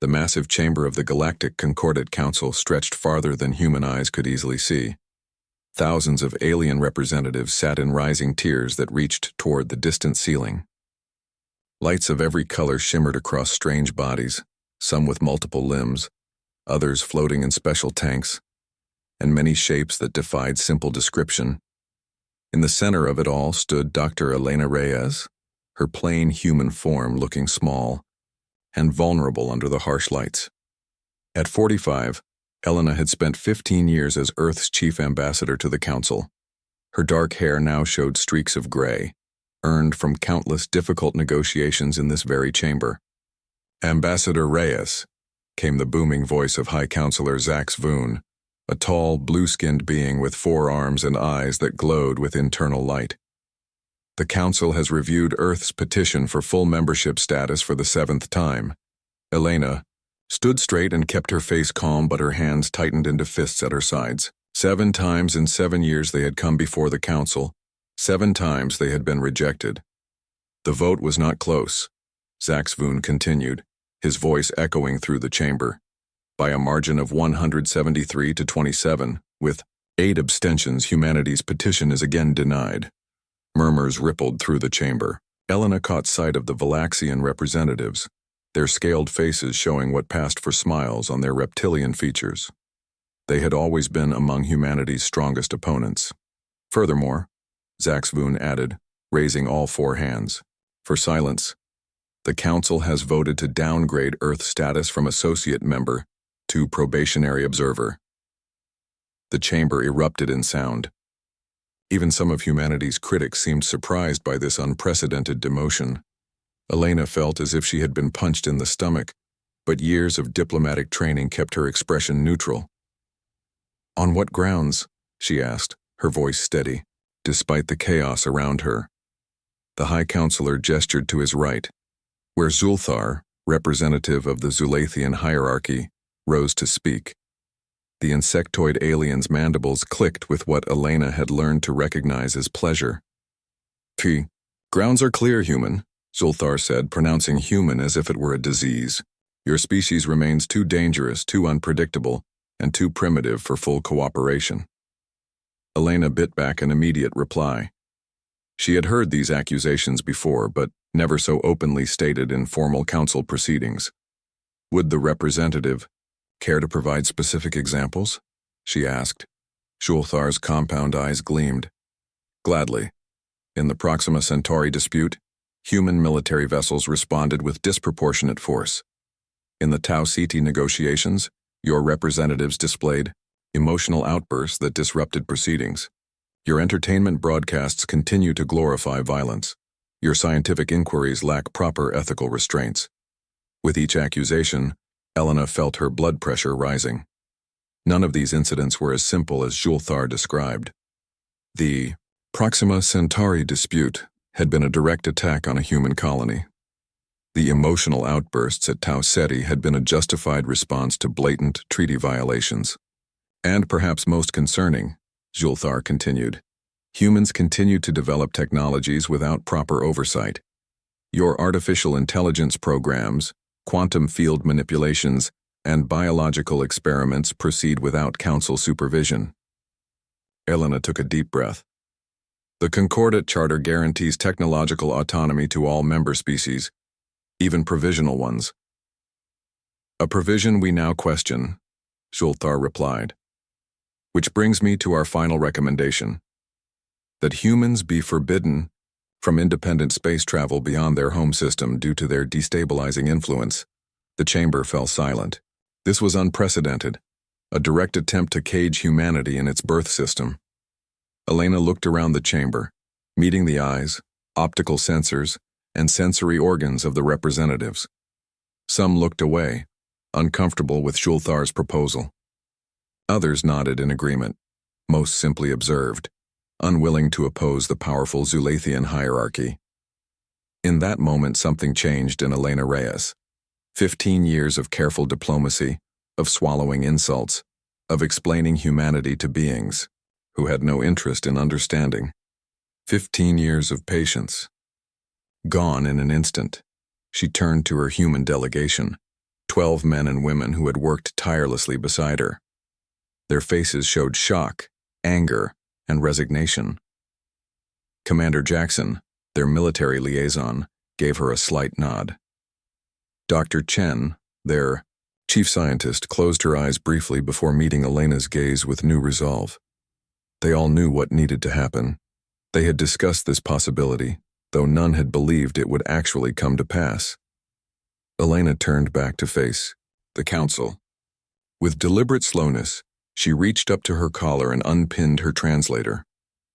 The massive chamber of the Galactic Concordat Council stretched farther than human eyes could easily see. Thousands of alien representatives sat in rising tiers that reached toward the distant ceiling. Lights of every color shimmered across strange bodies, some with multiple limbs, others floating in special tanks, and many shapes that defied simple description. In the center of it all stood Dr. Elena Reyes, her plain human form looking small and vulnerable under the harsh lights. At 45, Elena had spent 15 years as Earth's chief ambassador to the Council. Her dark hair now showed streaks of gray, earned from countless difficult negotiations in this very chamber. "Ambassador Reyes," came the booming voice of High Counselor Zax Voon, a tall, blue-skinned being with 4 arms and eyes that glowed with internal light. "The Council has reviewed Earth's petition for full membership status for the 7th time." Elena stood straight and kept her face calm, but her hands tightened into fists at her sides. 7 times in 7 years they had come before the Council. 7 times they had been rejected. The vote was not close, Zax Voon continued, his voice echoing through the chamber. By a margin of 173 to 27, with 8 abstentions, humanity's petition is again denied. Murmurs rippled through the chamber. Elena caught sight of the Valaxian representatives, their scaled faces showing what passed for smiles on their reptilian features. They had always been among humanity's strongest opponents. Furthermore, Zax Voon added, raising all 4 hands, for silence, the Council has voted to downgrade Earth status from associate member to probationary observer. The chamber erupted in sound. Even some of humanity's critics seemed surprised by this unprecedented demotion. Elena felt as if she had been punched in the stomach, but years of diplomatic training kept her expression neutral. "On what grounds?" she asked, her voice steady, despite the chaos around her. The High Counselor gestured to his right, where Zulthar, representative of the Zulathian hierarchy, rose to speak. The insectoid alien's mandibles clicked with what Elena had learned to recognize as pleasure. "Grounds are clear, human," Zulthar said, pronouncing human as if it were a disease. "Your species remains too dangerous, too unpredictable, and too primitive for full cooperation." Elena bit back an immediate reply. She had heard these accusations before, but never so openly stated in formal council proceedings. "Would the representative care to provide specific examples?" she asked. Zulthar's compound eyes gleamed. "Gladly. In the Proxima Centauri dispute, human military vessels responded with disproportionate force. In the Tau Ceti negotiations, your representatives displayed emotional outbursts that disrupted proceedings. Your entertainment broadcasts continue to glorify violence. Your scientific inquiries lack proper ethical restraints." With each accusation, Elena felt her blood pressure rising. None of these incidents were as simple as Zulthar described. The Proxima Centauri dispute had been a direct attack on a human colony. The emotional outbursts at Tau Ceti had been a justified response to blatant treaty violations. And perhaps most concerning, Zulthar continued, humans continue to develop technologies without proper oversight. Your artificial intelligence programs, quantum field manipulations, and biological experiments proceed without council supervision. Elena took a deep breath. The Concordat Charter guarantees technological autonomy to all member species, even provisional ones. "A provision we now question," Zulthar replied. "Which brings me to our final recommendation. That humans be forbidden from independent space travel beyond their home system due to their destabilizing influence." The chamber fell silent. This was unprecedented, a direct attempt to cage humanity in its birth system. Elena looked around the chamber, meeting the eyes, optical sensors, and sensory organs of the representatives. Some looked away, uncomfortable with Zulthar's proposal. Others nodded in agreement, most simply observed, unwilling to oppose the powerful Zulathian hierarchy. In that moment something changed in Elena Reyes. 15 years of careful diplomacy, of swallowing insults, of explaining humanity to beings who had no interest in understanding. 15 years of patience. Gone in an instant. She turned to her human delegation, 12 men and women who had worked tirelessly beside her. Their faces showed shock, anger, and resignation. Commander Jackson, their military liaison, gave her a slight nod. Dr. Chen, their chief scientist, closed her eyes briefly before meeting Elena's gaze with new resolve. They all knew what needed to happen. They had discussed this possibility, though none had believed it would actually come to pass. Elena turned back to face the council. With deliberate slowness, she reached up to her collar and unpinned her translator,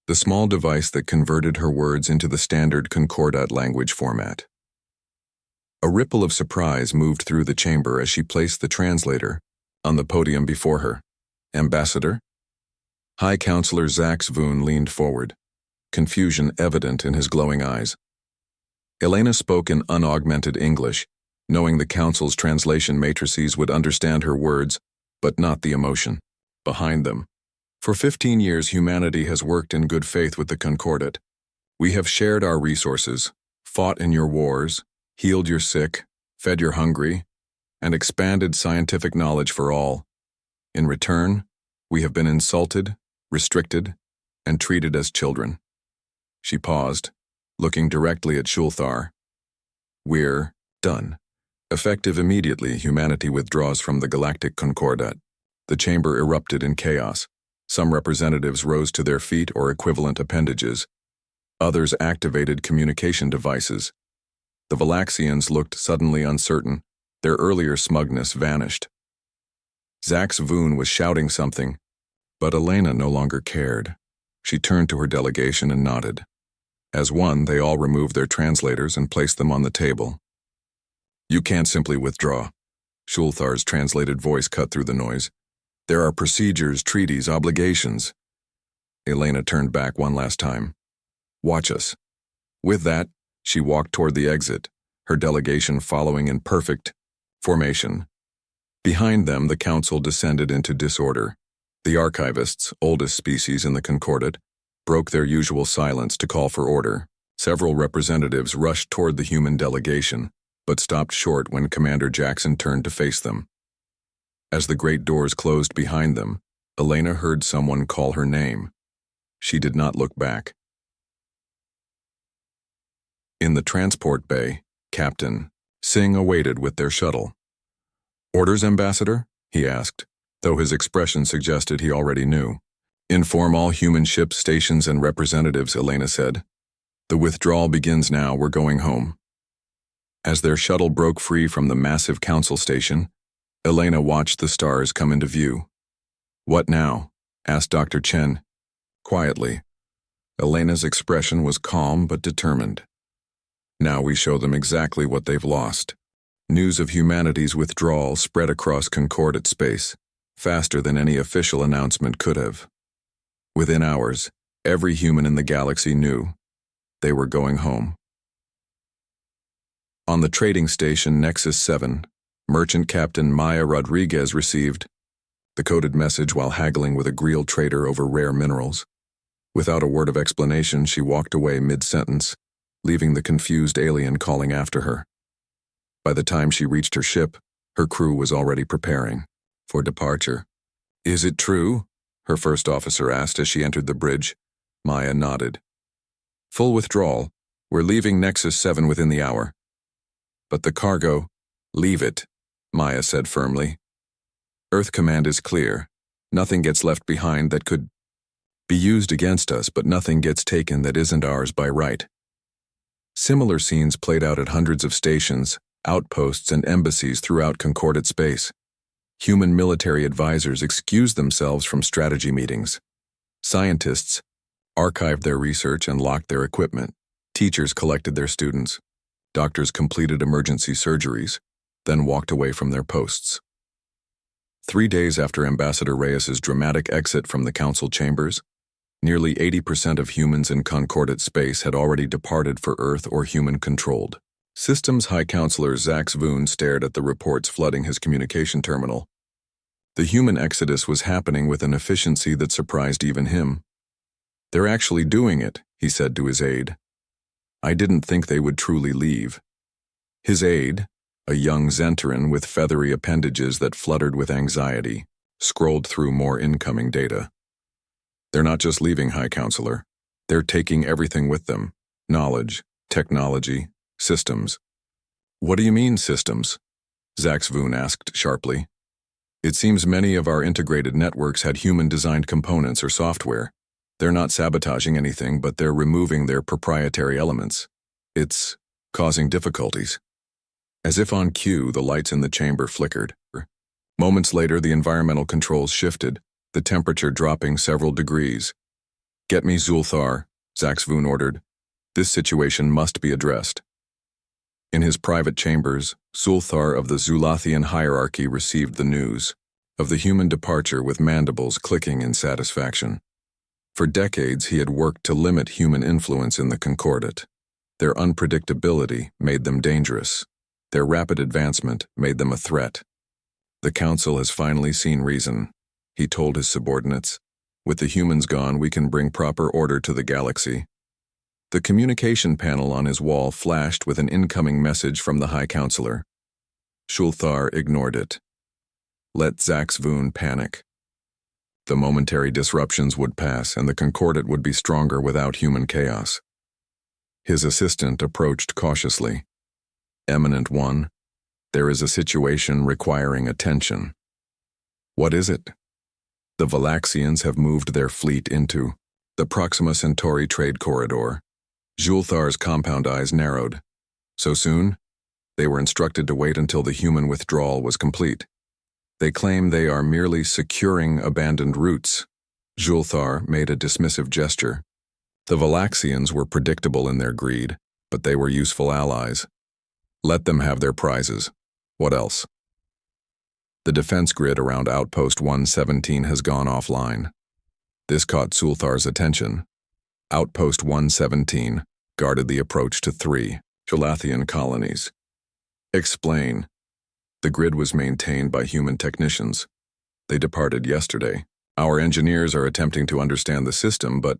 the small device that converted her words into the standard concordat language format. A ripple of surprise moved through the chamber as she placed the translator on the podium before her. Ambassador? High Counselor Zax Voon leaned forward, confusion evident in his glowing eyes. Elena spoke in unaugmented English, knowing the council's translation matrices would understand her words, but not the emotion behind them. For 15 years, humanity has worked in good faith with the concordat. We have shared our resources, fought in your wars, healed your sick, fed your hungry, and expanded scientific knowledge for all. In return, we have been insulted, restricted, and treated as children. She paused, looking directly at Shulthar. We're done. Effective immediately, humanity withdraws from the Galactic Concordat. The chamber erupted in chaos. Some representatives rose to their feet or equivalent appendages. Others activated communication devices. The Valaxians looked suddenly uncertain. Their earlier smugness vanished. Zax Voon was shouting something, but Elena no longer cared. She turned to her delegation and nodded. As one, they all removed their translators and placed them on the table. You can't simply withdraw. Shulthar's translated voice cut through the noise. There are procedures, treaties, obligations. Elena turned back one last time. Watch us. With that, she walked toward the exit, her delegation following in perfect formation. Behind them, the council descended into disorder. The archivists, oldest species in the concordat, broke their usual silence to call for order. Several representatives rushed toward the human delegation, but stopped short when Commander Jackson turned to face them. As the great doors closed behind them, Elena heard someone call her name. She did not look back. In the transport bay, Captain Singh awaited with their shuttle. Orders, Ambassador? He asked, though his expression suggested he already knew. Inform all human ships, stations, and representatives, Elena said. The withdrawal begins now. We're going home. As their shuttle broke free from the massive council station, Elena watched the stars come into view. What now? Asked Dr. Chen. Quietly. Elena's expression was calm but determined. Now we show them exactly what they've lost. News of humanity's withdrawal spread across concordat space, faster than any official announcement could have. Within hours, every human in the galaxy knew they were going home. On the trading station Nexus 7, Merchant Captain Maya Rodriguez received the coded message while haggling with a Greel trader over rare minerals. Without a word of explanation, she walked away mid-sentence, leaving the confused alien calling after her. By the time she reached her ship, her crew was already preparing for departure. Is it true? Her first officer asked as she entered the bridge. Maya nodded. Full withdrawal. We're leaving Nexus 7 within the hour. But the cargo, leave it, Maya said firmly. Earth command is clear. Nothing gets left behind that could be used against us, but nothing gets taken that isn't ours by right. Similar scenes played out at hundreds of stations, outposts, and embassies throughout concordat space. Human military advisors excused themselves from strategy meetings. Scientists archived their research and locked their equipment. Teachers collected their students. Doctors completed emergency surgeries, then walked away from their posts. 3 days after Ambassador Reyes's dramatic exit from the council chambers, nearly 80% of humans in concordat space had already departed for Earth or human-controlled. Systems High Counselor Zax Voon stared at the reports flooding his communication terminal. The human exodus was happening with an efficiency that surprised even him. They're actually doing it, he said to his aide. I didn't think they would truly leave. His aide, A young Zentaran with feathery appendages that fluttered with anxiety scrolled through more incoming data. They're not just leaving, High Counselor. They're taking everything with them. Knowledge, technology, systems. What do you mean, systems? Zaxvoon asked sharply. It seems many of our integrated networks had human-designed components or software. They're not sabotaging anything, but they're removing their proprietary elements. It's causing difficulties. As if on cue, the lights in the chamber flickered. Moments later, the environmental controls shifted, the temperature dropping several degrees. Get me Zulthar, Zaxvoon ordered. This situation must be addressed. In his private chambers, Zulthar of the Zulathian hierarchy received the news of the human departure with mandibles clicking in satisfaction. For decades, he had worked to limit human influence in the concordat. Their unpredictability made them dangerous. Their rapid advancement made them a threat. The council has finally seen reason, he told his subordinates. With the humans gone, we can bring proper order to the galaxy. The communication panel on his wall flashed with an incoming message from the High Counselor. Zulthar ignored it. Let Zaxvoon panic. The momentary disruptions would pass, and the concordat would be stronger without human chaos. His assistant approached cautiously. Eminent One, there is a situation requiring attention. What is it? The Valaxians have moved their fleet into the Proxima Centauri trade corridor. Zulthar's compound eyes narrowed. So soon? They were instructed to wait until the human withdrawal was complete. They claim they are merely securing abandoned routes. Zulthar made a dismissive gesture. The Valaxians were predictable in their greed, but they were useful allies. Let them have their prizes. What else? The defense grid around Outpost 117 has gone offline. This caught Zulthar's attention. Outpost 117 guarded the approach to 3 Zulathian colonies. Explain. The grid was maintained by human technicians. They departed yesterday. Our engineers are attempting to understand the system, but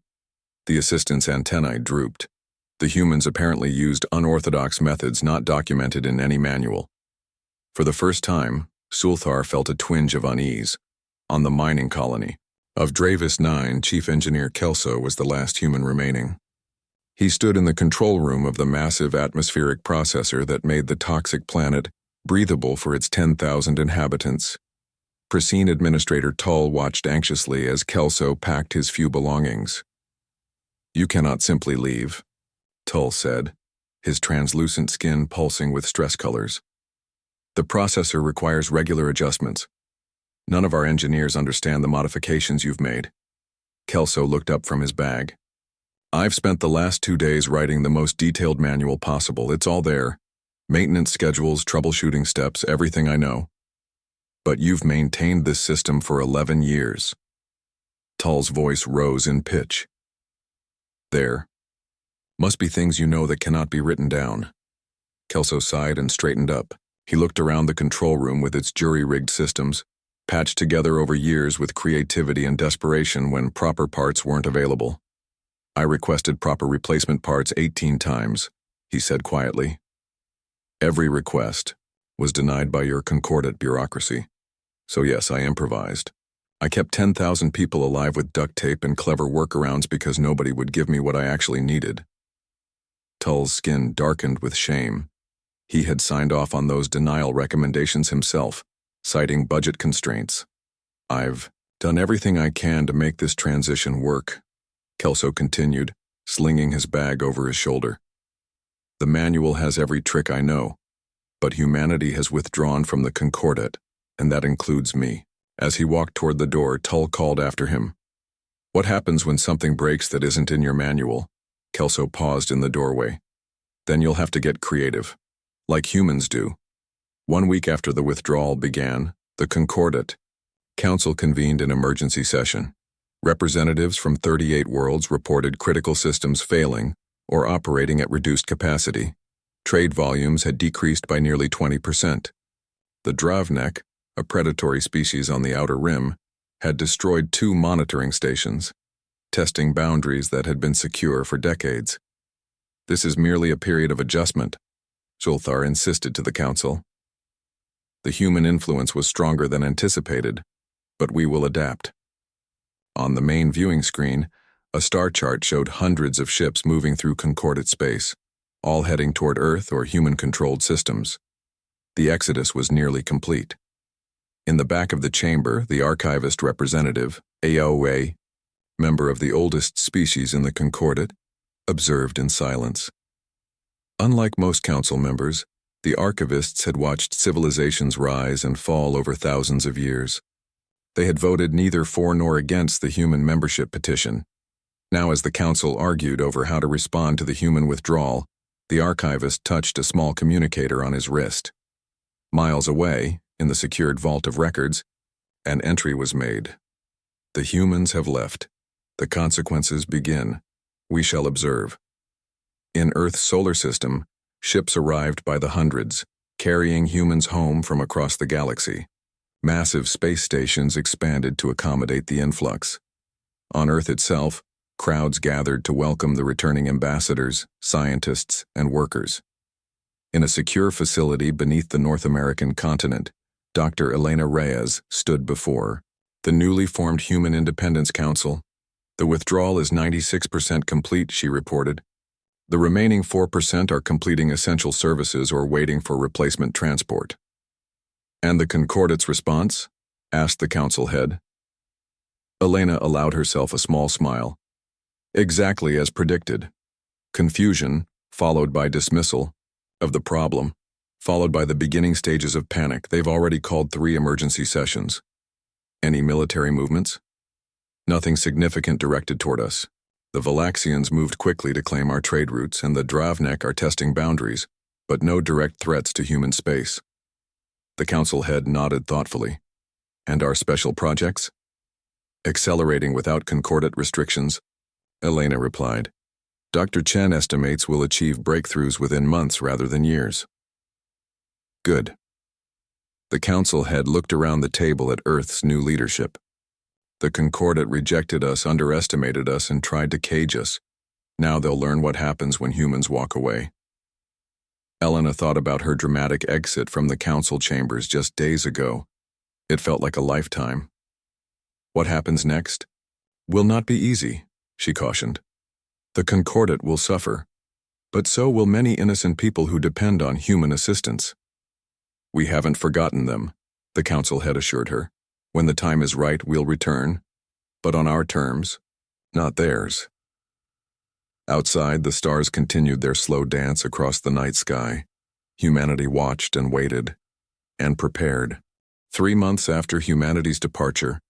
the assistant's antennae drooped. The humans apparently used unorthodox methods not documented in any manual. For the first time, Zulthar felt a twinge of unease. On the mining colony of Dravis 9, Chief Engineer Kelso was the last human remaining. He stood in the control room of the massive atmospheric processor that made the toxic planet breathable for its 10,000 inhabitants. Pristine Administrator Tull watched anxiously as Kelso packed his few belongings. You cannot simply leave, Tull said, his translucent skin pulsing with stress colors. The processor requires regular adjustments. None of our engineers understand the modifications you've made. Kelso looked up from his bag. I've spent the last 2 days writing the most detailed manual possible. It's all there. Maintenance schedules, troubleshooting steps, everything I know. But you've maintained this system for 11 years. Tull's voice rose in pitch. There must be things you know that cannot be written down. Kelso sighed and straightened up. He looked around the control room with its jury-rigged systems, patched together over years with creativity and desperation when proper parts weren't available. I requested proper replacement parts 18 times, he said quietly. Every request was denied by your concordat bureaucracy. So yes, I improvised. I kept 10,000 people alive with duct tape and clever workarounds because nobody would give me what I actually needed. Tull's skin darkened with shame. He had signed off on those denial recommendations himself, citing budget constraints. I've done everything I can to make this transition work, Kelso continued, slinging his bag over his shoulder. The manual has every trick I know, but humanity has withdrawn from the concordat, and that includes me. As he walked toward the door, Tull called after him. What happens when something breaks that isn't in your manual? Kelso paused in the doorway. Then you'll have to get creative, like humans do. 1 week after the withdrawal began, the concordat council convened an emergency session. Representatives from 38 worlds reported critical systems failing or operating at reduced capacity. Trade volumes had decreased by nearly 20%. The Dravnek, a predatory species on the outer rim, had destroyed 2 monitoring stations, testing boundaries that had been secure for decades. This is merely a period of adjustment, Zulthar insisted to the council. The human influence was stronger than anticipated, but we will adapt. On the main viewing screen, a star chart showed hundreds of ships moving through concordat space, all heading toward Earth or human-controlled systems. The exodus was nearly complete. In the back of the chamber, the archivist representative, AOA, member of the oldest species in the concordat, observed in silence. Unlike most council members, the archivists had watched civilizations rise and fall over thousands of years. They had voted neither for nor against the human membership petition. Now, as the council argued over how to respond to the human withdrawal, the archivist touched a small communicator on his wrist. Miles away, in the secured vault of records, an entry was made. The humans have left. The consequences begin. We shall observe. In Earth's solar system, ships arrived by the hundreds, carrying humans home from across the galaxy. Massive space stations expanded to accommodate the influx. On Earth itself, crowds gathered to welcome the returning ambassadors, scientists, and workers. In a secure facility beneath the North American continent, Dr. Elena Reyes stood before the newly formed Human Independence Council. The withdrawal is 96% complete, she reported. The remaining 4% are completing essential services or waiting for replacement transport. And the concordat's response? Asked the council head. Elena allowed herself a small smile. Exactly as predicted. Confusion, followed by dismissal of the problem, followed by the beginning stages of panic. They've already called 3 emergency sessions. Any military movements? Nothing significant directed toward us. The Valaxians moved quickly to claim our trade routes, and the Dravnek are testing boundaries, but no direct threats to human space. The council head nodded thoughtfully. And our special projects? Accelerating without concordat restrictions, Elena replied. Dr. Chen estimates we'll achieve breakthroughs within months rather than years. Good. The council head looked around the table at Earth's new leadership. The concordat rejected us, underestimated us, and tried to cage us. Now they'll learn what happens when humans walk away. Elena thought about her dramatic exit from the council chambers just days ago. It felt like a lifetime. What happens next? Will not be easy, she cautioned. The concordat will suffer, but so will many innocent people who depend on human assistance. We haven't forgotten them, the council head assured her. When the time is right, we'll return, but on our terms, not theirs. Outside, the stars continued their slow dance across the night sky. Humanity watched and waited, and prepared. 3 months after humanity's departure,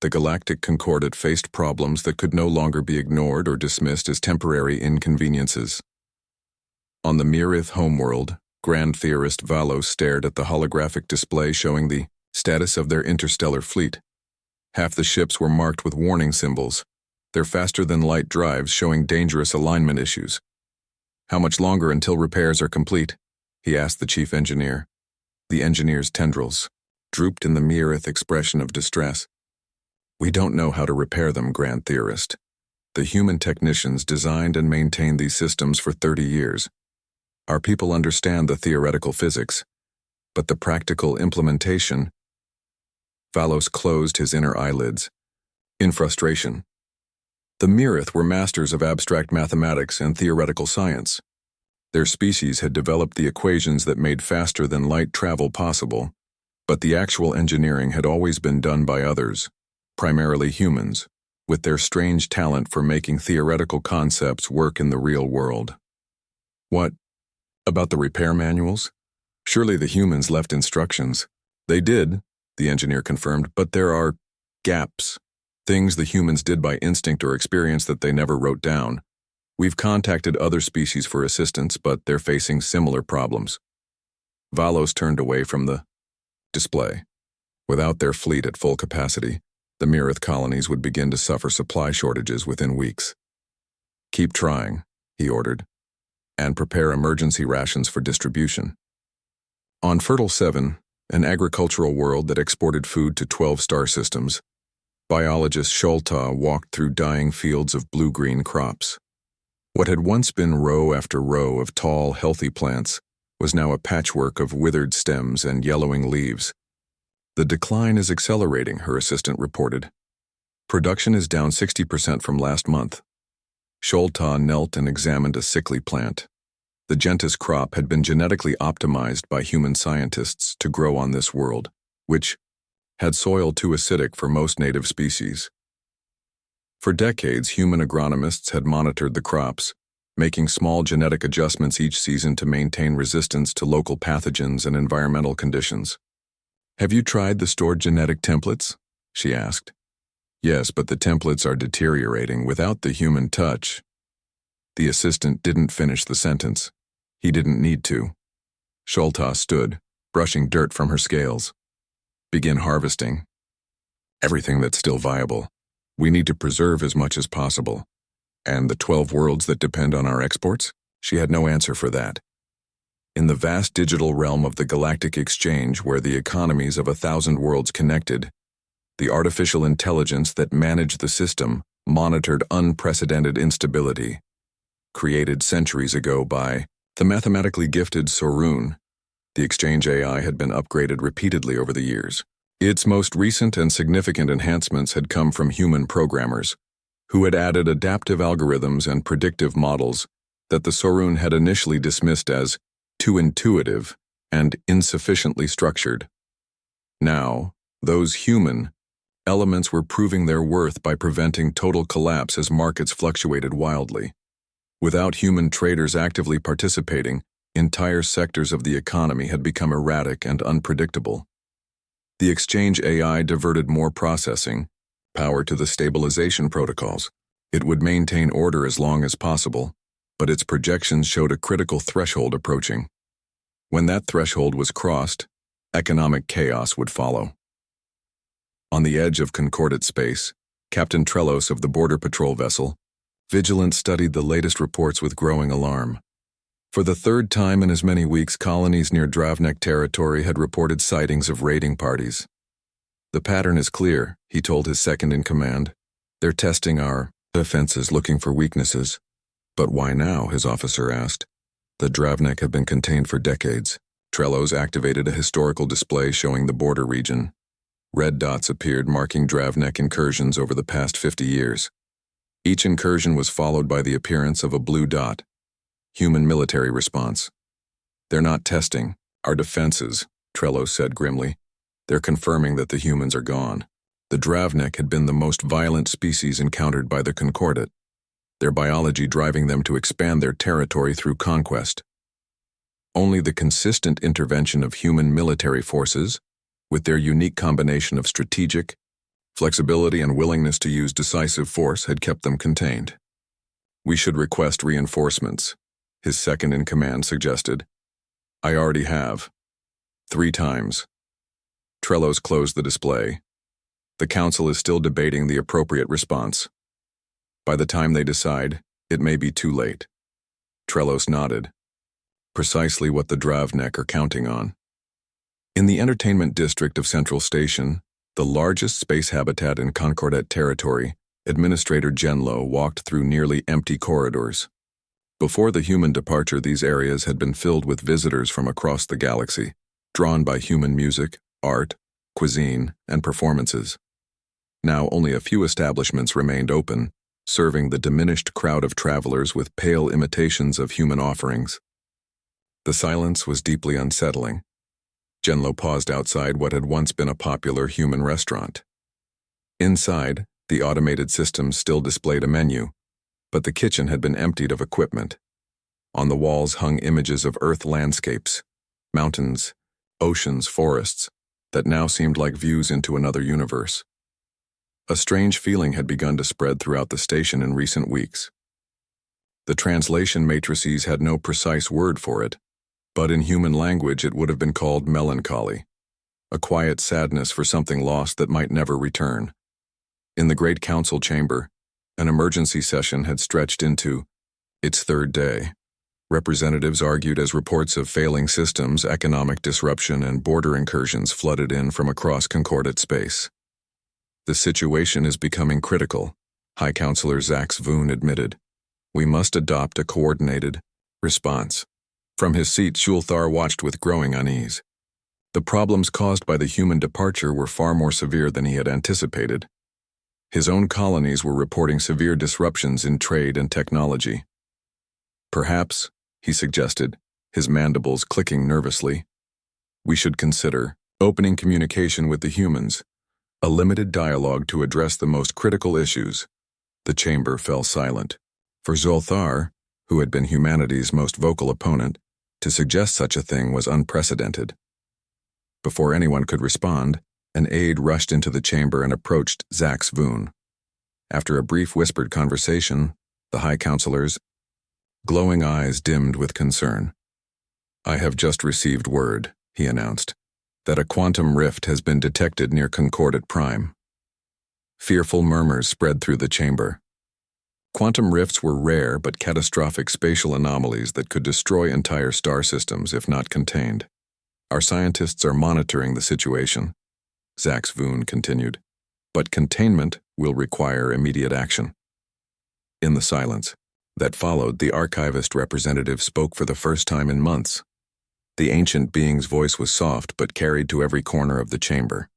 the Galactic Concordat faced problems that could no longer be ignored or dismissed as temporary inconveniences. On the Mirith homeworld, Grand Theorist Valos stared at the holographic display showing the status of their interstellar fleet. Half the ships were marked with warning symbols, their faster-than-light drives showing dangerous alignment issues. How much longer until repairs are complete? He asked the chief engineer. The engineer's tendrils drooped in the Mirith expression of distress. We don't know how to repair them, Grand Theorist. The human technicians designed and maintained these systems for 30 years. Our people understand the theoretical physics, but the practical implementation. Valos closed his inner eyelids, in frustration. The Mirith were masters of abstract mathematics and theoretical science. Their species had developed the equations that made faster-than-light travel possible, but the actual engineering had always been done by others, primarily humans, with their strange talent for making theoretical concepts work in the real world. What about the repair manuals? Surely the humans left instructions. They did, the engineer confirmed, but there are gaps. Things the humans did by instinct or experience that they never wrote down. We've contacted other species for assistance, but they're facing similar problems. Valos turned away from the display. Without their fleet at full capacity, the Mirith colonies would begin to suffer supply shortages within weeks. Keep trying, he ordered, and prepare emergency rations for distribution. On Fertile 7, an agricultural world that exported food to 12 star systems, biologist Sholta walked through dying fields of blue-green crops. What had once been row after row of tall, healthy plants was now a patchwork of withered stems and yellowing leaves. The decline is accelerating, her assistant reported. Production is down 60% from last month. Sholta knelt and examined a sickly plant. The gentis crop had been genetically optimized by human scientists to grow on this world, which had soil too acidic for most native species. For decades, human agronomists had monitored the crops, making small genetic adjustments each season to maintain resistance to local pathogens and environmental conditions. "Have you tried the stored genetic templates?" she asked. "Yes, but the templates are deteriorating without the human touch." The assistant didn't finish the sentence. He didn't need to. Sholta stood, brushing dirt from her scales. "Begin harvesting. Everything that's still viable. We need to preserve as much as possible. And the 12 worlds that depend on our exports?" She had no answer for that. In the vast digital realm of the Galactic Exchange, where the economies of 1,000 worlds connected, the artificial intelligence that managed the system monitored unprecedented instability, created centuries ago by the mathematically gifted Sorun. The Exchange AI had been upgraded repeatedly over the years. Its most recent and significant enhancements had come from human programmers, who had added adaptive algorithms and predictive models that the Sorun had initially dismissed as too intuitive and insufficiently structured. Now, those human elements were proving their worth by preventing total collapse as markets fluctuated wildly. Without human traders actively participating, entire sectors of the economy had become erratic and unpredictable. The Exchange AI diverted more processing power to the stabilization protocols. It would maintain order as long as possible, but its projections showed a critical threshold approaching. When that threshold was crossed, economic chaos would follow. On the edge of concordat space, Captain Trelos of the Border Patrol vessel, vigilant, studied the latest reports with growing alarm. For the third time in as many weeks, colonies near Dravnek territory had reported sightings of raiding parties. "The pattern is clear," he told his second-in-command. "They're testing our defenses, looking for weaknesses." "But why now?" his officer asked. "The Dravnek have been contained for decades." Trelos activated a historical display showing the border region. Red dots appeared marking Dravnek incursions over the past 50 years. Each incursion was followed by the appearance of a blue dot. Human military response. "They're not testing our defenses," Trelos said grimly. "They're confirming that the humans are gone." The Dravnek had been the most violent species encountered by the concordat, their biology driving them to expand their territory through conquest. Only the consistent intervention of human military forces, with their unique combination of strategic flexibility and willingness to use decisive force, had kept them contained. "We should request reinforcements," his second-in-command suggested. "I already have. 3 times. Trelos closed the display. "The Council is still debating the appropriate response. By the time they decide, it may be too late." Trelos nodded. Precisely what the Dravnek are counting on. In the entertainment district of Central Station, the largest space habitat in concordat territory, Administrator Genlo walked through nearly empty corridors. Before the human departure, these areas had been filled with visitors from across the galaxy, drawn by human music, art, cuisine, and performances. Now only a few establishments remained open, serving the diminished crowd of travelers with pale imitations of human offerings. The silence was deeply unsettling. Genlo paused outside what had once been a popular human restaurant. Inside, the automated systems still displayed a menu, but the kitchen had been emptied of equipment. On the walls hung images of Earth landscapes, mountains, oceans, forests, that now seemed like views into another universe. A strange feeling had begun to spread throughout the station in recent weeks. The translation matrices had no precise word for it, but in human language it would have been called melancholy, a quiet sadness for something lost that might never return. In the Great Council chamber, an emergency session had stretched into its 3rd day. Representatives argued as reports of failing systems, economic disruption, and border incursions flooded in from across concordat space. "The situation is becoming critical," High Counselor Zax Voon admitted. "We must adopt a coordinated response. From his seat, Shulthar watched with growing unease. The problems caused by the human departure were far more severe than he had anticipated. His own colonies were reporting severe disruptions in trade and technology. Perhaps, he suggested, his mandibles clicking nervously, we should consider opening communication with the humans, a limited dialogue to address the most critical issues. The chamber fell silent. For Zolthar, who had been humanity's most vocal opponent, to suggest such a thing was unprecedented. Before anyone could respond, an aide rushed into the chamber and approached Zax Voon. After a brief whispered conversation, the High Counselor's glowing eyes dimmed with concern. I have just received word, he announced, that a quantum rift has been detected near Concordat Prime. Fearful murmurs spread through the chamber. Quantum rifts were rare but catastrophic spatial anomalies that could destroy entire star systems if not contained. Our scientists are monitoring the situation, Zax Voon continued, but containment will require immediate action. In the silence that followed, the archivist representative spoke for the first time in months. The ancient being's voice was soft but carried to every corner of the chamber.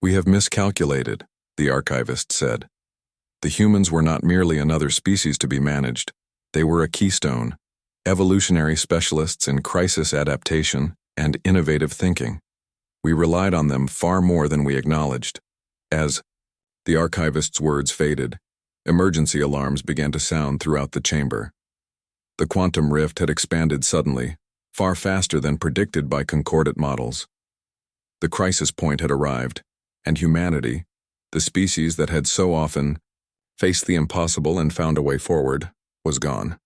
We have miscalculated, the archivist said. The humans were not merely another species to be managed. They were a keystone, evolutionary specialists in crisis adaptation and innovative thinking. We relied on them far more than we acknowledged. As the archivist's words faded, emergency alarms began to sound throughout the chamber. The quantum rift had expanded suddenly, far faster than predicted by concordat models. The crisis point had arrived, and humanity, the species that had so often faced the impossible and found a way forward, was gone.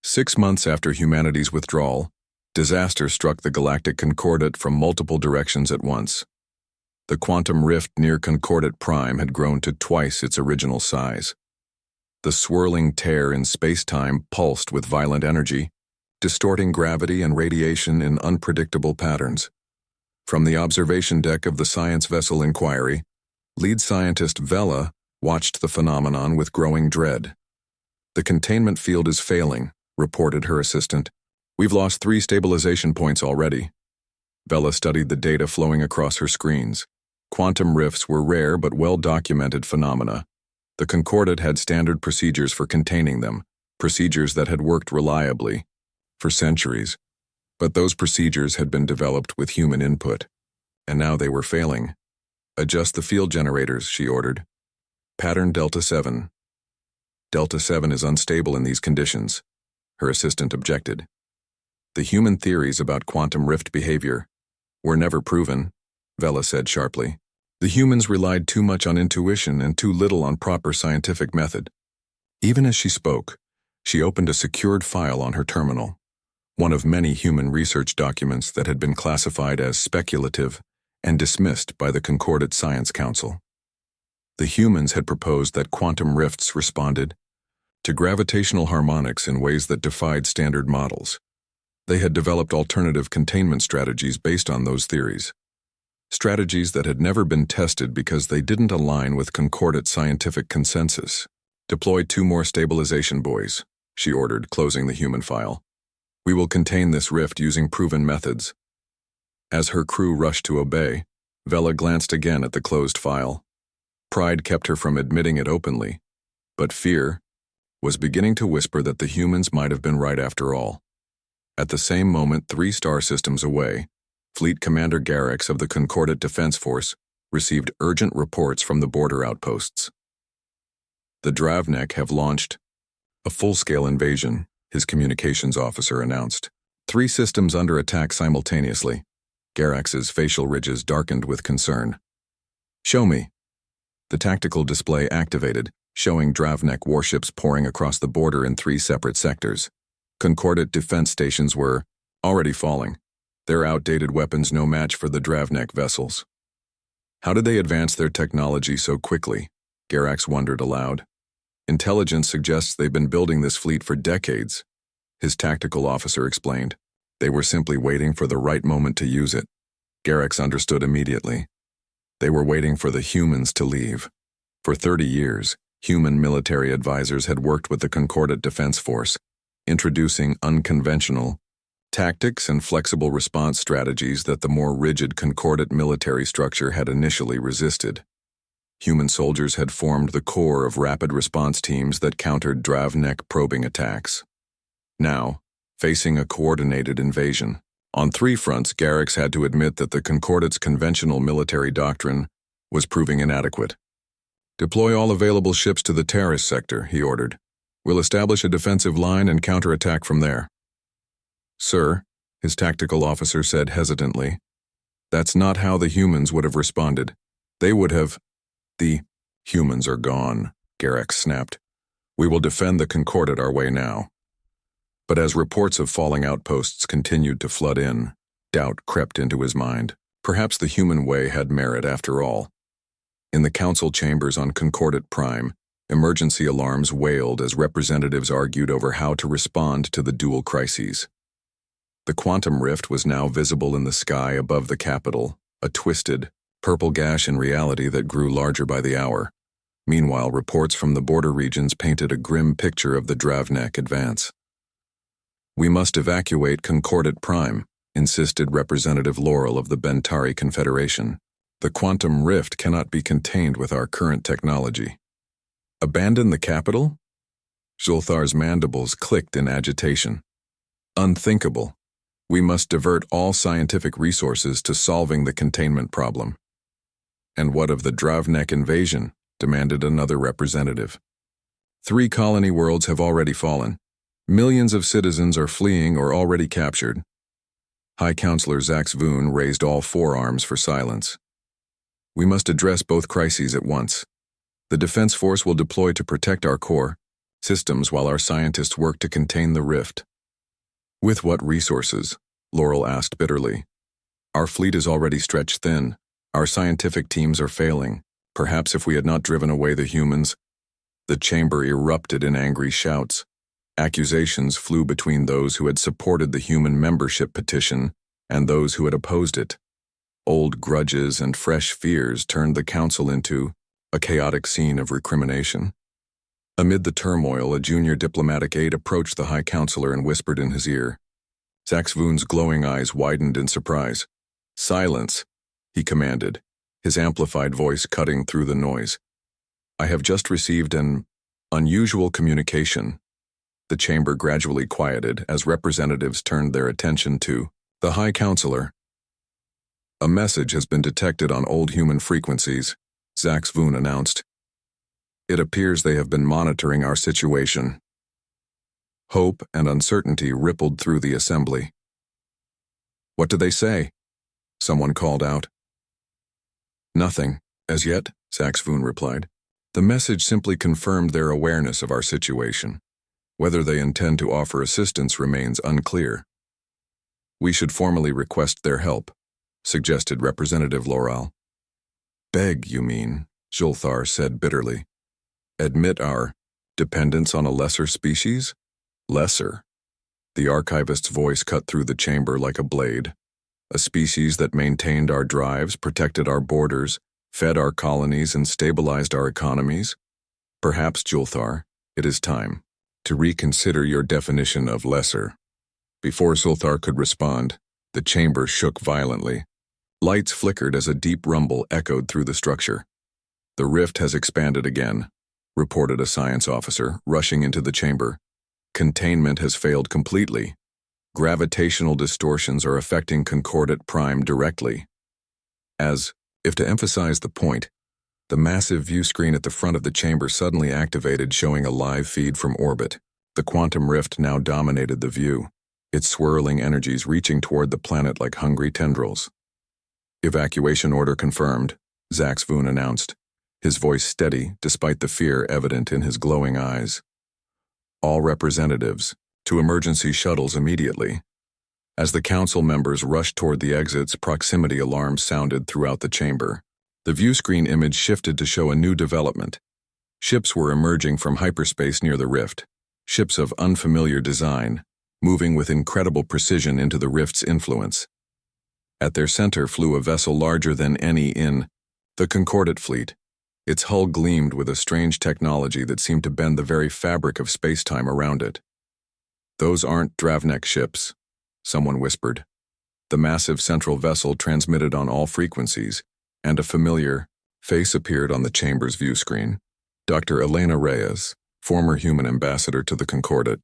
6 months after humanity's withdrawal, disaster struck the galactic concordat from multiple directions at once. The quantum rift near Concordat Prime had grown to twice its original size. The swirling tear in space-time pulsed with violent energy, distorting gravity and radiation in unpredictable patterns. From the observation deck of the science vessel Inquiry, lead scientist Vela watched the phenomenon with growing dread. The containment field is failing, reported her assistant. We've lost 3 stabilization points already. Vela studied the data flowing across her screens. Quantum rifts were rare but well-documented phenomena. The Concordat had standard procedures for containing them, procedures that had worked reliably for centuries. But those procedures had been developed with human input, and now they were failing. Adjust the field generators, she ordered. Pattern Delta 7. Delta 7 is unstable in these conditions, her assistant objected. The human theories about quantum rift behavior were never proven, Vela said sharply. The humans relied too much on intuition and too little on proper scientific method. Even as she spoke, she opened a secured file on her terminal, one of many human research documents that had been classified as speculative and dismissed by the Concordat Science Council. The humans had proposed that quantum rifts responded to gravitational harmonics in ways that defied standard models. They had developed alternative containment strategies based on those theories. Strategies that had never been tested because they didn't align with Concordat scientific consensus. Deploy 2 more stabilization buoys, she ordered, closing the human file. We will contain this rift using proven methods. As her crew rushed to obey, Vela glanced again at the closed file. Pride kept her from admitting it openly, but fear was beginning to whisper that the humans might have been right after all. At the same moment, 3 star systems away, Fleet Commander Garrix of the Concordat Defense Force received urgent reports from the border outposts. The Dravnek have launched a full-scale invasion, his communications officer announced. 3 systems under attack simultaneously. Garrix's facial ridges darkened with concern. Show me. The tactical display activated, showing Dravnek warships pouring across the border in 3 separate sectors. Concordat defense stations were already falling, their outdated weapons no match for the Dravnek vessels. How did they advance their technology so quickly? Garrix wondered aloud. Intelligence suggests they've been building this fleet for decades, his tactical officer explained. They were simply waiting for the right moment to use it. Garrix understood immediately. They were waiting for the humans to leave. For 30 years, human military advisors had worked with the Concordat Defense Force, introducing unconventional, tactics and flexible response strategies that the more rigid concordat military structure had initially resisted. Human soldiers had formed the core of rapid response teams that countered Dravnek probing attacks. Now, facing a coordinated invasion, on three fronts, Garrix had to admit that the concordat's conventional military doctrine was proving inadequate. "Deploy all available ships to the terrorist sector," he ordered. "We'll establish a defensive line and counterattack from there." "Sir," his tactical officer said hesitantly, "that's not how the humans would have responded. They would have—" "The humans are gone," Garrix snapped. "We will defend the concordat our way now." But as reports of falling outposts continued to flood in, doubt crept into his mind. Perhaps the human way had merit after all. In the council chambers on Concordat Prime, emergency alarms wailed as representatives argued over how to respond to the dual crises. The quantum rift was now visible in the sky above the capital, a twisted, purple gash in reality that grew larger by the hour. Meanwhile, reports from the border regions painted a grim picture of the Dravnek advance. "We must evacuate Concordat Prime," insisted Representative Laurel of the Bentari Confederation. "The quantum rift cannot be contained with our current technology." "Abandon the capital?" Zulthar's mandibles clicked in agitation. "Unthinkable. We must divert all scientific resources to solving the containment problem." "And what of the Dravnek invasion?" demanded another representative. 3 colony worlds have already fallen. Millions of citizens are fleeing or already captured." High Counselor Zax Voon raised all forearms for silence. "We must address both crises at once. The Defense Force will deploy to protect our core systems while our scientists work to contain the rift." "With what resources?" Laurel asked bitterly. "Our fleet is already stretched thin. Our scientific teams are failing. Perhaps if we had not driven away the humans—" The chamber erupted in angry shouts. Accusations flew between those who had supported the human membership petition and those who had opposed it. Old grudges and fresh fears turned the council into a chaotic scene of recrimination. Amid the turmoil, a junior diplomatic aide approached the High Counselor and whispered in his ear. Zax Voon's glowing eyes widened in surprise. "Silence," he commanded, his amplified voice cutting through the noise. "I have just received an unusual communication." The chamber gradually quieted as representatives turned their attention to the High Counselor. "A message has been detected on old human frequencies," Zax Voon announced. "It appears they have been monitoring our situation." Hope and uncertainty rippled through the assembly. "What do they say?" someone called out. "Nothing, as yet," Zax Voon replied. "The message simply confirmed their awareness of our situation. Whether they intend to offer assistance remains unclear." "We should formally request their help," suggested Representative Laurel. "Beg, you mean," Zulthar said bitterly. "Admit our dependence on a lesser species?" "Lesser?" The archivist's voice cut through the chamber like a blade. "A species that maintained our drives, protected our borders, fed our colonies, and stabilized our economies? Perhaps, Zulthar, it is time to reconsider your definition of lesser." Before Zulthar could respond, the chamber shook violently. Lights flickered as a deep rumble echoed through the structure. "The rift has expanded again," reported a science officer, rushing into the chamber. "Containment has failed completely. Gravitational distortions are affecting Concordat Prime directly." As if to emphasize the point, the massive view screen at the front of the chamber suddenly activated, showing a live feed from orbit. The quantum rift now dominated the view, its swirling energies reaching toward the planet like hungry tendrils. "Evacuation order confirmed," Zax Voon announced, his voice steady despite the fear evident in his glowing eyes. "All representatives, to emergency shuttles immediately." As the council members rushed toward the exits, proximity alarms sounded throughout the chamber. The view screen image shifted to show a new development. Ships were emerging from hyperspace near the rift, ships of unfamiliar design, moving with incredible precision into the rift's influence. At their center flew a vessel larger than any in the Concordat fleet. Its hull gleamed with a strange technology that seemed to bend the very fabric of space-time around it. "Those aren't Dravnek ships," someone whispered. The massive central vessel transmitted on all frequencies, and a familiar face appeared on the chamber's view screen. Dr. Elena Reyes, former human ambassador to the Concordat.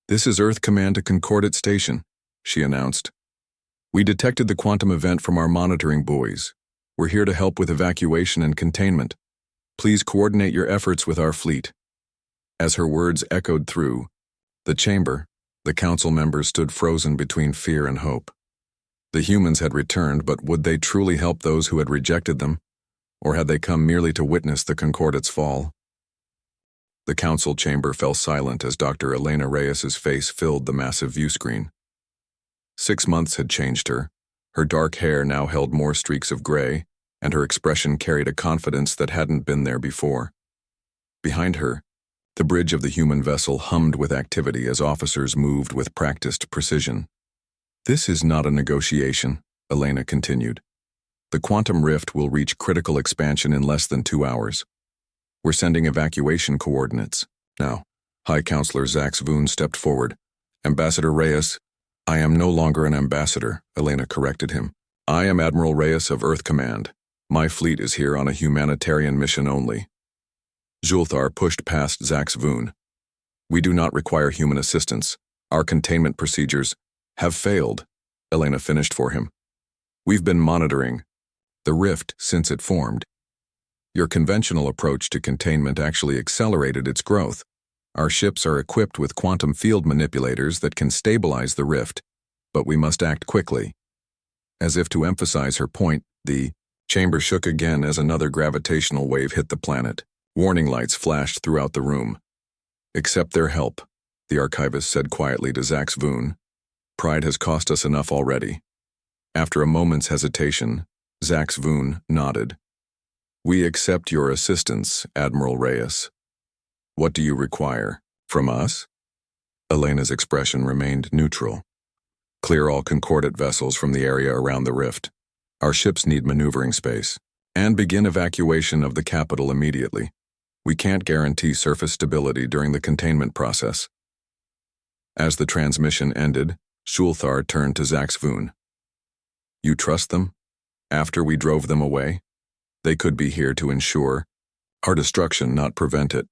"This is Earth Command to Concordat Station," she announced. "We detected the quantum event from our monitoring buoys. We're here to help with evacuation and containment. Please coordinate your efforts with our fleet." As her words echoed through the chamber, the council members stood frozen between fear and hope. The humans had returned, but would they truly help those who had rejected them? Or had they come merely to witness the Concordat's fall? The council chamber fell silent as Dr. Elena Reyes's face filled the massive view screen. 6 months had changed her. Her dark hair now held more streaks of gray, and her expression carried a confidence that hadn't been there before. Behind her, the bridge of the human vessel hummed with activity as officers moved with practiced precision. "This is not a negotiation," Elena continued. "The quantum rift will reach critical expansion in less than 2 hours. We're sending evacuation coordinates. Now." High Counselor Zax Voon stepped forward. "Ambassador Reyes." "I am no longer an ambassador," Elena corrected him. "I am Admiral Reyes of Earth Command. My fleet is here on a humanitarian mission only." Julthar pushed past Zax Voon. "We do not require human assistance. Our containment procedures have failed," Elena finished for him. "We've been monitoring the rift since it formed. Your conventional approach to containment actually accelerated its growth. Our ships are equipped with quantum field manipulators that can stabilize the rift, but we must act quickly." As if to emphasize her point, the chamber shook again as another gravitational wave hit the planet. Warning lights flashed throughout the room. "Accept their help," the archivist said quietly to Zax Voon. "Pride has cost us enough already." After a moment's hesitation, Zax Voon nodded. "We accept your assistance, Admiral Reyes. What do you require? From us?" Elena's expression remained neutral. "Clear all Concordat vessels from the area around the rift. Our ships need maneuvering space. And begin evacuation of the capital immediately. We can't guarantee surface stability during the containment process." As the transmission ended, Julthar turned to Zax Voon. "You trust them? After we drove them away? They could be here to ensure our destruction, not prevent it."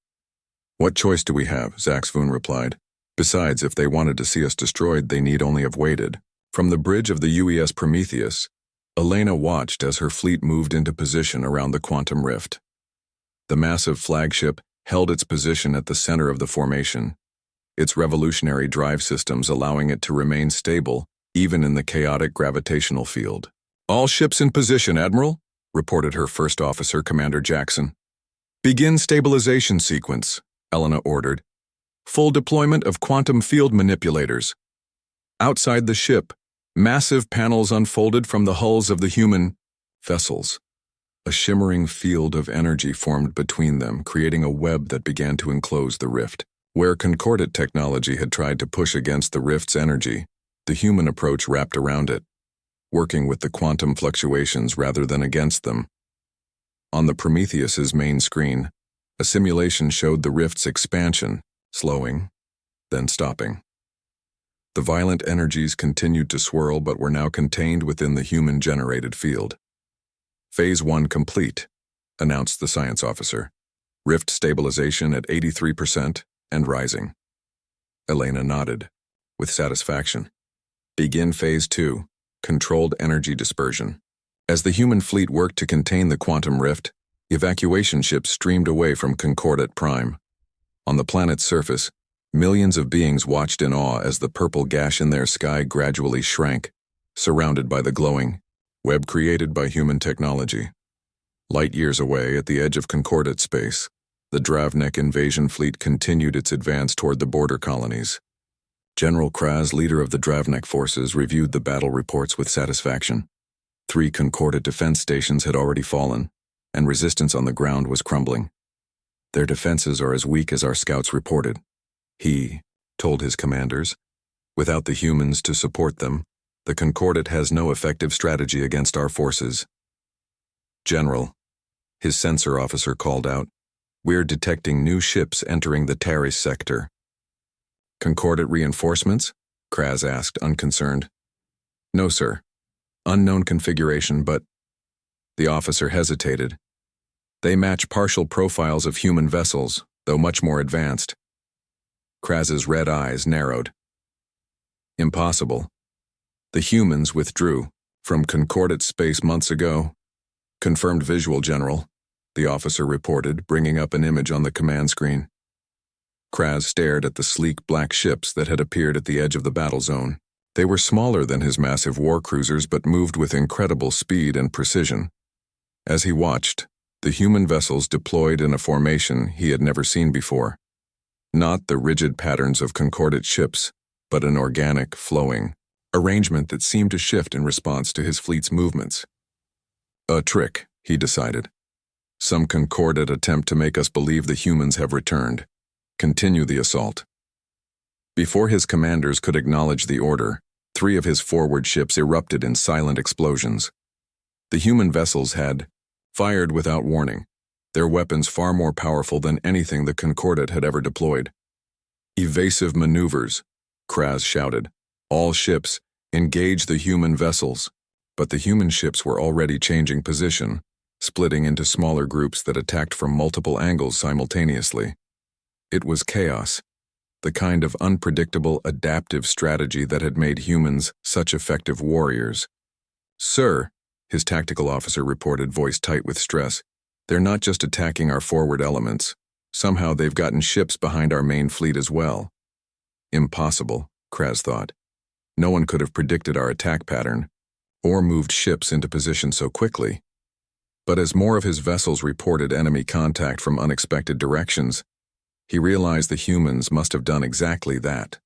"What choice do we have?" Zax Voon replied. "Besides, if they wanted to see us destroyed, they need only have waited." From the bridge of the UES Prometheus, Elena watched as her fleet moved into position around the quantum rift. The massive flagship held its position at the center of the formation, its revolutionary drive systems allowing it to remain stable even in the chaotic gravitational field. "All ships in position, Admiral," reported her first officer, Commander Jackson. "Begin stabilization sequence," Elena ordered. "Full deployment of quantum field manipulators." Outside the ship, massive panels unfolded from the hulls of the human vessels. A shimmering field of energy formed between them, creating a web that began to enclose the rift. Where Concordat technology had tried to push against the rift's energy, the human approach wrapped around it, working with the quantum fluctuations rather than against them. On the Prometheus's main screen, a simulation showed the rift's expansion, slowing, then stopping. The violent energies continued to swirl but were now contained within the human-generated field. "Phase 1 complete," announced the science officer. "Rift stabilization at 83% and rising." Elena nodded, with satisfaction. "Begin Phase 2, controlled energy dispersion." As the human fleet worked to contain the quantum rift, evacuation ships streamed away from Concordat Prime. On the planet's surface, millions of beings watched in awe as the purple gash in their sky gradually shrank, surrounded by the glowing web created by human technology. Light years away, at the edge of Concordat space, the Dravnik invasion fleet continued its advance toward the border colonies. General Kraz, leader of the Dravnik forces, reviewed the battle reports with satisfaction. 3 Concordat defense stations had already fallen, and resistance on the ground was crumbling. "Their defenses are as weak as our scouts reported," he told his commanders. "Without the humans to support them, the Concordat has no effective strategy against our forces." "General," his sensor officer called out, "we're detecting new ships entering the Taris sector." "Concordat reinforcements?" Kraz asked, unconcerned. No, sir. Unknown configuration, but... The officer hesitated. They match partial profiles of human vessels, though much more advanced. Kraz's red eyes narrowed. Impossible. The humans withdrew from concordat space months ago. Confirmed visual, General, the officer reported, bringing up an image on the command screen. Kraz stared at the sleek black ships that had appeared at the edge of the battle zone. They were smaller than his massive war cruisers but moved with incredible speed and precision. As he watched, the human vessels deployed in a formation he had never seen before. Not the rigid patterns of concordat ships, but an organic, flowing arrangement that seemed to shift in response to his fleet's movements. A trick, he decided. Some concordat attempt to make us believe the humans have returned. Continue the assault. Before his commanders could acknowledge the order, 3 of his forward ships erupted in silent explosions. The human vessels had fired without warning, their weapons far more powerful than anything the concordat had ever deployed. Evasive maneuvers, Kraz shouted. All ships, engage the human vessels. But the human ships were already changing position, splitting into smaller groups that attacked from multiple angles simultaneously. It was chaos, the kind of unpredictable, adaptive strategy that had made humans such effective warriors. Sir, his tactical officer reported, voice tight with stress, they're not just attacking our forward elements. Somehow they've gotten ships behind our main fleet as well. Impossible, Kraz thought. No one could have predicted our attack pattern, or moved ships into position so quickly. But as more of his vessels reported enemy contact from unexpected directions, he realized the humans must have done exactly that.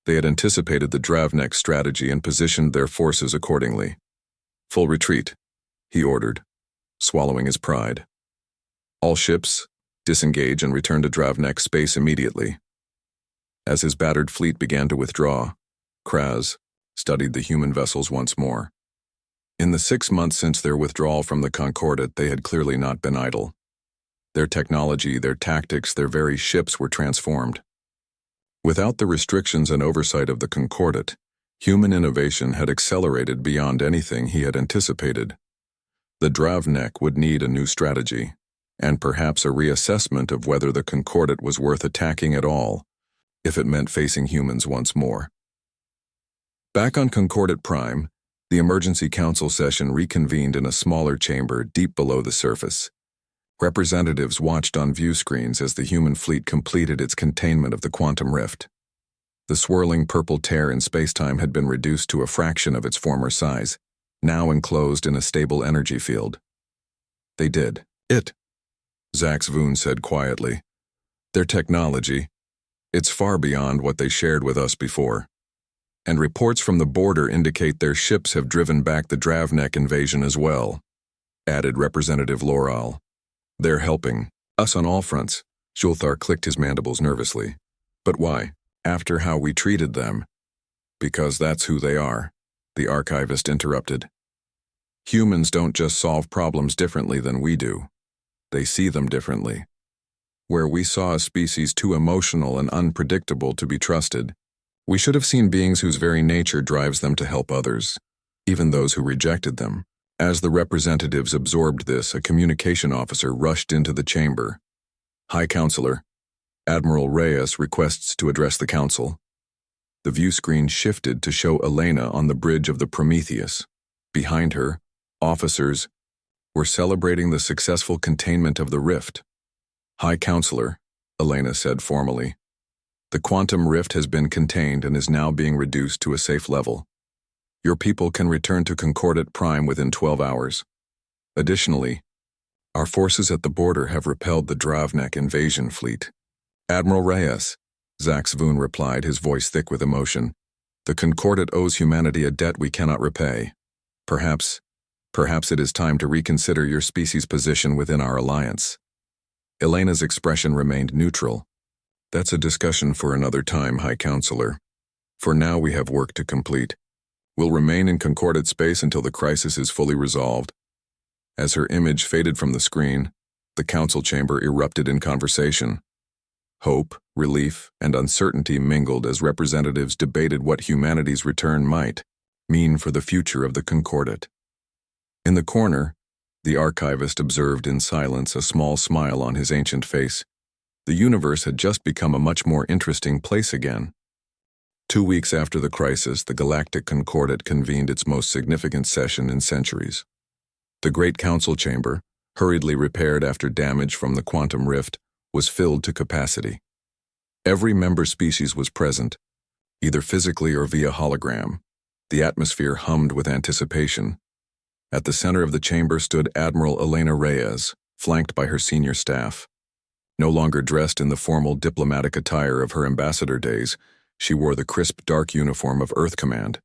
They had anticipated the Dravnek strategy and positioned their forces accordingly. Full retreat, he ordered, swallowing his pride. All ships, disengage and return to Dravnek space immediately. As his battered fleet began to withdraw, Kraz studied the human vessels once more. In the 6 months since their withdrawal from the concordat, they had clearly not been idle. Their technology, their tactics, their very ships were transformed. Without the restrictions and oversight of the concordat, human innovation had accelerated beyond anything he had anticipated. The Dravnek would need a new strategy, and perhaps a reassessment of whether the concordat was worth attacking at all, if it meant facing humans once more. Back on Concordat Prime, the emergency council session reconvened in a smaller chamber deep below the surface. Representatives watched on view screens as the human fleet completed its containment of the quantum rift. The swirling purple tear in spacetime had been reduced to a fraction of its former size, now enclosed in a stable energy field. They did it, Zax Voon said quietly. Their technology, it's far beyond what they shared with us before. And reports from the border indicate their ships have driven back the Dravnek invasion as well, added Representative Loral. They're helping us on all fronts. Shulthar clicked his mandibles nervously. But why? After how we treated them? Because that's who they are, the archivist interrupted. Humans don't just solve problems differently than we do. They see them differently. Where we saw a species too emotional and unpredictable to be trusted, we should have seen beings whose very nature drives them to help others, even those who rejected them. As the representatives absorbed this, a communication officer rushed into the chamber. High Counselor, Admiral Reyes requests to address the council. The view screen shifted to show Elena on the bridge of the Prometheus. Behind her, officers were celebrating the successful containment of the rift. High Counselor, Elena said formally. The quantum rift has been contained and is now being reduced to a safe level. Your people can return to Concordat Prime within 12 hours. Additionally, our forces at the border have repelled the Dravnek invasion fleet. Admiral Reyes, Zax Voon replied, his voice thick with emotion. The Concordat owes humanity a debt we cannot repay. Perhaps it is time to reconsider your species' position within our alliance. Elena's expression remained neutral. That's a discussion for another time, High Counselor. For now, we have work to complete. We'll remain in Concordat space until the crisis is fully resolved. As her image faded from the screen, the council chamber erupted in conversation. Hope, relief, and uncertainty mingled as representatives debated what humanity's return might mean for the future of the concordat. In the corner, the archivist observed in silence, a small smile on his ancient face. The universe had just become a much more interesting place again. 2 weeks after the crisis, the Galactic Concordat convened its most significant session in centuries. The Great Council Chamber, hurriedly repaired after damage from the quantum rift, was filled to capacity. Every member species was present, either physically or via hologram. The atmosphere hummed with anticipation. At the center of the chamber stood Admiral Elena Reyes, flanked by her senior staff. No longer dressed in the formal diplomatic attire of her ambassador days, she wore the crisp, dark uniform of Earth Command,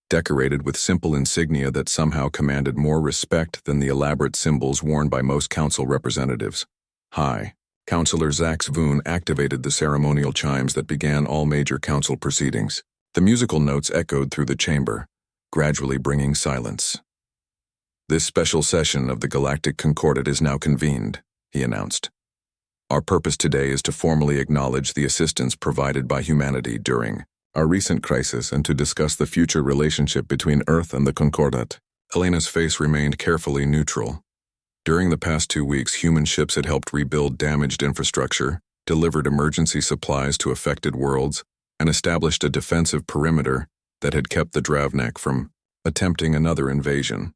decorated with simple insignia that somehow commanded more respect than the elaborate symbols worn by most council representatives. Hi. Councillor Zax Voon activated the ceremonial chimes that began all major council proceedings. The musical notes echoed through the chamber, gradually bringing silence. "This special session of the Galactic Concordat is now convened," he announced. "Our purpose today is to formally acknowledge the assistance provided by humanity during our recent crisis and to discuss the future relationship between Earth and the Concordat." Elena's face remained carefully neutral. During the past 2 weeks, human ships had helped rebuild damaged infrastructure, delivered emergency supplies to affected worlds, and established a defensive perimeter that had kept the Dravnak from attempting another invasion.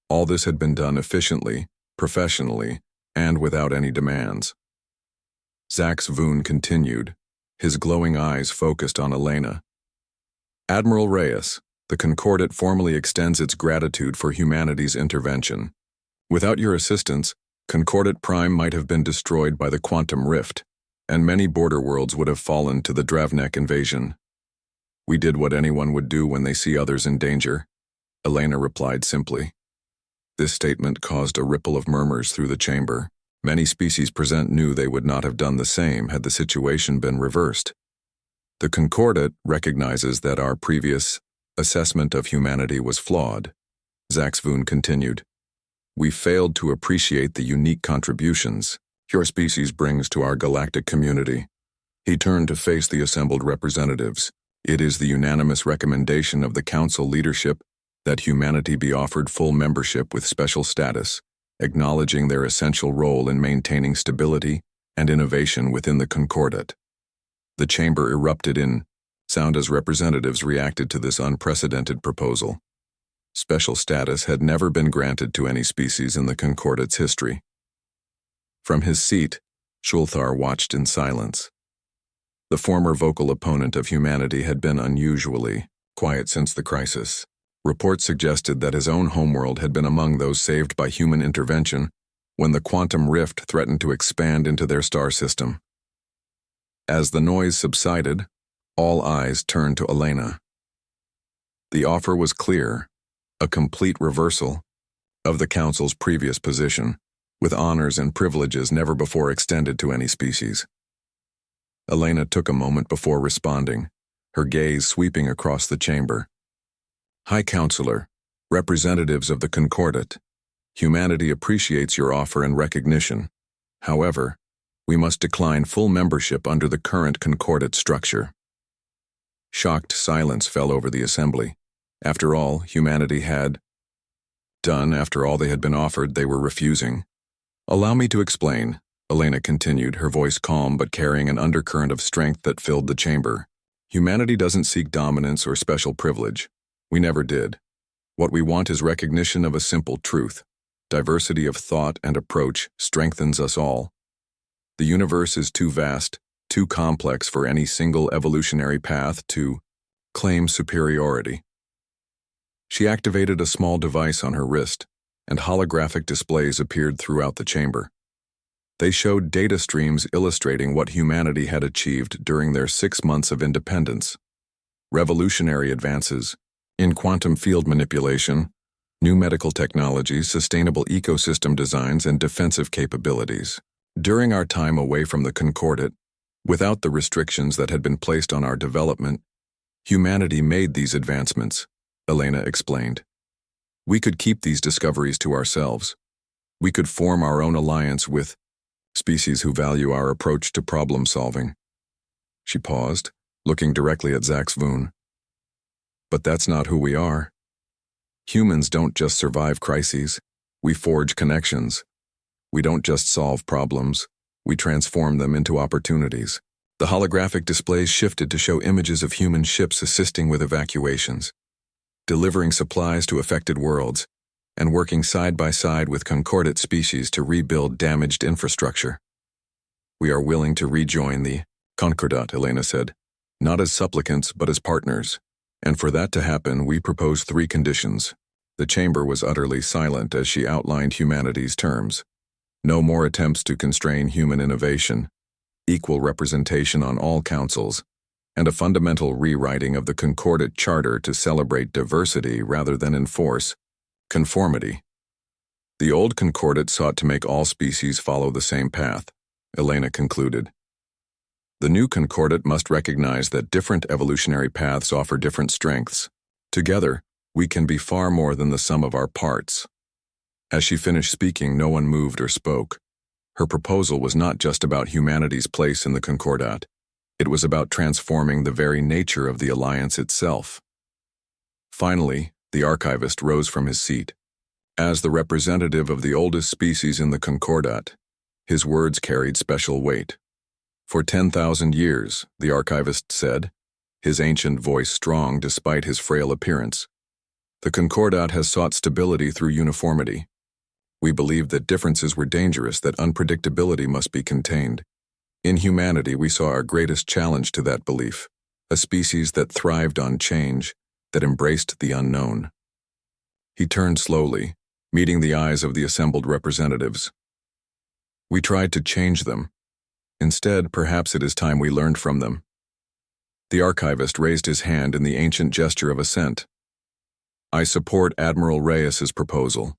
All this had been done efficiently, professionally, and without any demands. Zax Voon continued, his glowing eyes focused on Elena. "Admiral Reyes, the Concordat formally extends its gratitude for humanity's intervention. Without your assistance, Concordat Prime might have been destroyed by the quantum rift, and many border worlds would have fallen to the Dravnak invasion. We did what anyone would do when they see others in danger," Elena replied simply. This statement caused a ripple of murmurs through the chamber. Many species present knew they would not have done the same had the situation been reversed. "The Concordat recognizes that our previous assessment of humanity was flawed," Zax Voon continued. "We failed to appreciate the unique contributions your species brings to our galactic community." He turned to face the assembled representatives. "It is the unanimous recommendation of the Council leadership that humanity be offered full membership with special status, acknowledging their essential role in maintaining stability and innovation within the Concordat." The chamber erupted in sound as representatives reacted to this unprecedented proposal. Special status had never been granted to any species in the Concordat's history. From his seat, Shulthar watched in silence. The former vocal opponent of humanity had been unusually quiet since the crisis. Reports suggested that his own homeworld had been among those saved by human intervention when the quantum rift threatened to expand into their star system. As the noise subsided, all eyes turned to Elena. The offer was clear, a complete reversal of the Council's previous position, with honors and privileges never before extended to any species. Elena took a moment before responding, her gaze sweeping across the chamber. "High Counselor, representatives of the Concordat, humanity appreciates your offer and recognition. However, we must decline full membership under the current Concordat structure." Shocked silence fell over the assembly. After all, humanity had done, after all they had been offered, they were refusing. "Allow me to explain," Elena continued, her voice calm but carrying an undercurrent of strength that filled the chamber. "Humanity doesn't seek dominance or special privilege. We never did. What we want is recognition of a simple truth. Diversity of thought and approach strengthens us all. The universe is too vast, too complex for any single evolutionary path to claim superiority." She activated a small device on her wrist, and holographic displays appeared throughout the chamber. They showed data streams illustrating what humanity had achieved during their 6 months of independence. Revolutionary advances in quantum field manipulation, new medical technologies, sustainable ecosystem designs, and defensive capabilities. During our time away from the Concordat, without the restrictions that had been placed on our development, humanity made these advancements, Elena explained. We could keep these discoveries to ourselves. We could form our own alliance with species who value our approach to problem-solving. She paused, looking directly at Zaxvoon. But that's not who we are. Humans don't just survive crises, we forge connections. We don't just solve problems, we transform them into opportunities. The holographic displays shifted to show images of human ships assisting with evacuations, delivering supplies to affected worlds, and working side by side with concordat species to rebuild damaged infrastructure. We are willing to rejoin the concordat, Elena said, not as supplicants but as partners. And for that to happen, we propose 3 conditions. The chamber was utterly silent as she outlined humanity's terms. No more attempts to constrain human innovation, equal representation on all councils, and a fundamental rewriting of the concordat charter to celebrate diversity rather than enforce conformity. The old concordat sought to make all species follow the same path, Elena concluded. The new concordat must recognize that different evolutionary paths offer different strengths. Together, we can be far more than the sum of our parts. As she finished speaking, no one moved or spoke. Her proposal was not just about humanity's place in the concordat. It was about transforming the very nature of the alliance itself. Finally, the archivist rose from his seat. As the representative of the oldest species in the concordat, his words carried special weight. For 10,000 years, the archivist said, his ancient voice strong despite his frail appearance, the concordat has sought stability through uniformity. We believed that differences were dangerous, that unpredictability must be contained. In humanity, we saw our greatest challenge to that belief, a species that thrived on change, that embraced the unknown. He turned slowly, meeting the eyes of the assembled representatives. We tried to change them. Instead, perhaps it is time we learned from them. The archivist raised his hand in the ancient gesture of assent. I support Admiral Reyes's proposal.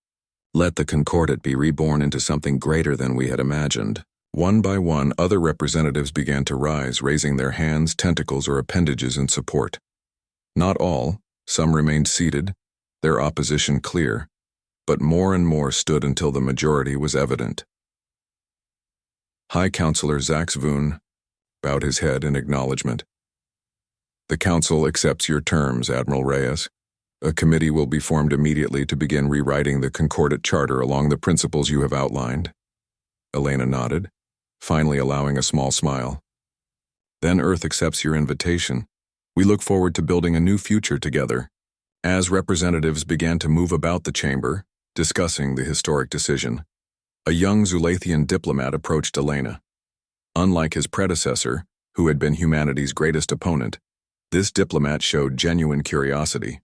Let the concordat be reborn into something greater than we had imagined. One by one, other representatives began to rise, raising their hands, tentacles, or appendages in support. Not all, some remained seated, their opposition clear, but more and more stood until the majority was evident. High Counselor Zaxvoon bowed his head in acknowledgement. The Council accepts your terms, Admiral Reyes. A committee will be formed immediately to begin rewriting the concordat charter along the principles you have outlined. Elena nodded, finally allowing a small smile. Then Earth accepts your invitation. We look forward to building a new future together. As representatives began to move about the chamber, discussing the historic decision, a young Zulathian diplomat approached Elena. Unlike his predecessor, who had been humanity's greatest opponent, this diplomat showed genuine curiosity.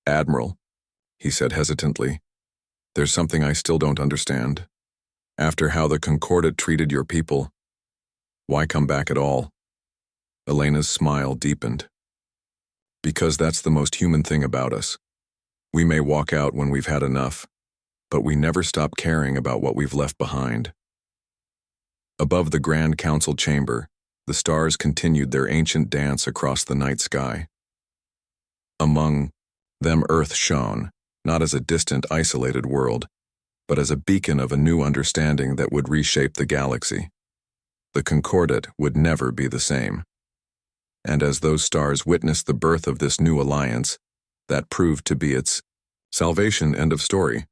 Admiral, he said hesitantly, there's something I still don't understand. After how the concordat treated your people, why come back at all? Elena's smile deepened. Because that's the most human thing about us. We may walk out when we've had enough, but we never stop caring about what we've left behind. Above the Grand Council chamber, the stars continued their ancient dance across the night sky. Among them, Earth shone, not as a distant, isolated world, but as a beacon of a new understanding that would reshape the galaxy. The concordat would never be the same. And as those stars witnessed the birth of this new alliance, that proved to be its salvation. End of story.